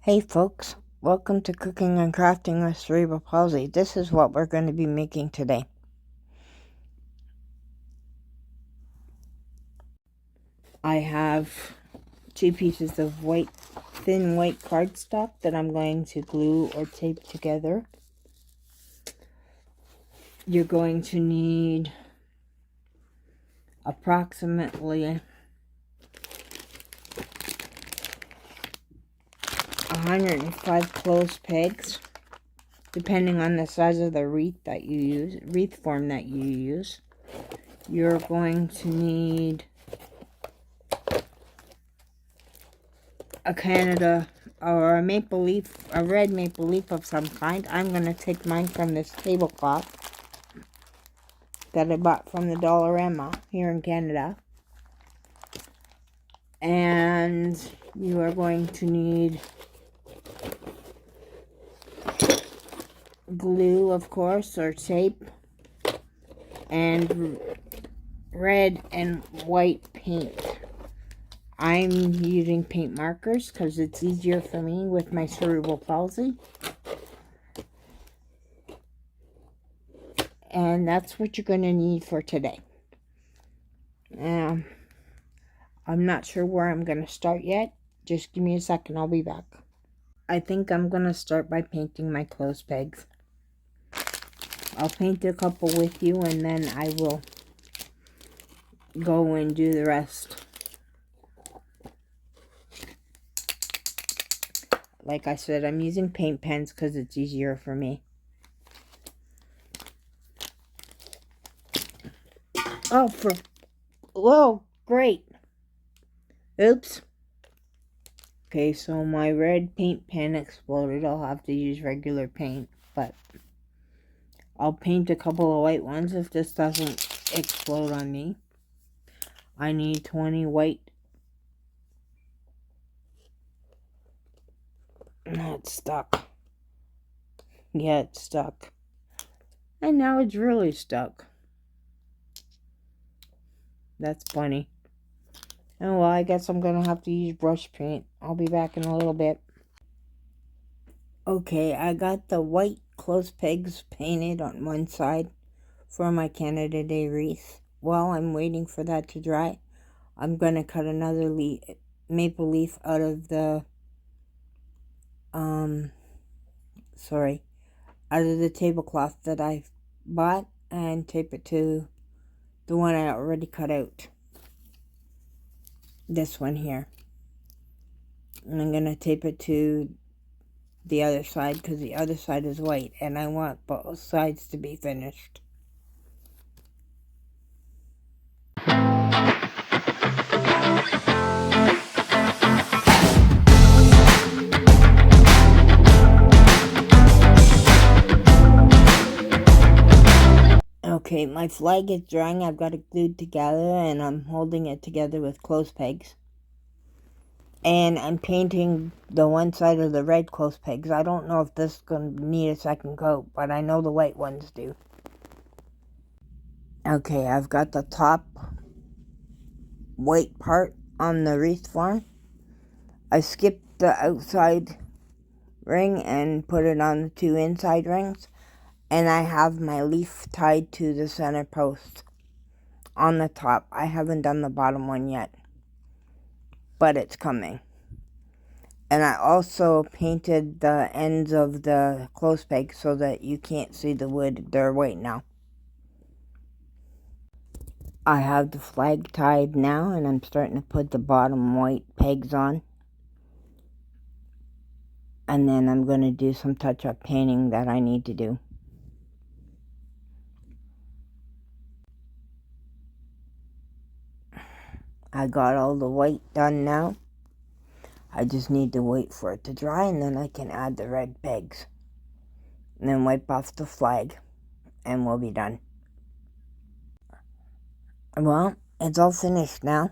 Hey folks, welcome to Cooking and Crafting with Cerebral Palsy. This is what we're going to be making today. I have 2 pieces of thin white cardstock that I'm going to glue or tape together. You're going to need approximately 105 clothes pegs, depending on the size of the wreath form that you use. You're going to need a Canada or a red maple leaf of some kind. I'm going to take mine from this tablecloth that I bought from the Dollarama here in Canada. And you are going to need glue, of course, or tape, and red and white paint. I'm using paint markers because it's easier for me with my cerebral palsy. And that's what you're going to need for today. I'm not sure where I'm going to start yet. Just give me a second, I'll be back. I think I'm going to start by painting my clothes pegs. I'll paint a couple with you and then I will go and do the rest. Like I said, I'm using paint pens because it's easier for me. Whoa, great. Oops. Okay, so my red paint pen exploded. I'll have to use regular paint, but I'll paint a couple of white ones if this doesn't explode on me. I need 20 white. No, it's stuck. Yeah, it's stuck. And now it's really stuck. That's funny. Oh well, I guess I'm gonna have to use brush paint. I'll be back in a little bit. Okay, I got the white clothes pegs painted on one side for my Canada Day wreath. While I'm waiting for that to dry, I'm gonna cut another maple leaf out of the tablecloth that I bought and tape it to the one I already cut out. This one here. And I'm going to tape it to the other side because the other side is white and I want both sides to be finished. Okay, my flag is drying. I've got it glued together and I'm holding it together with clothes pegs. And I'm painting the one side of the red clothes pegs. I don't know if this is going to need a second coat, but I know the white ones do. Okay, I've got the top white part on the wreath form. I skipped the outside ring and put it on the 2 inside rings. And I have my leaf tied to the center post on the top. I haven't done the bottom one yet, but it's coming. And I also painted the ends of the clothes pegs so that you can't see the wood. They're white now. I have the flag tied now, and I'm starting to put the bottom white pegs on. And then I'm going to do some touch-up painting that I need to do. I got all the white done now. I just need to wait for it to dry and then I can add the red pegs. And then wipe off the flag and we'll be done. Well, it's all finished now.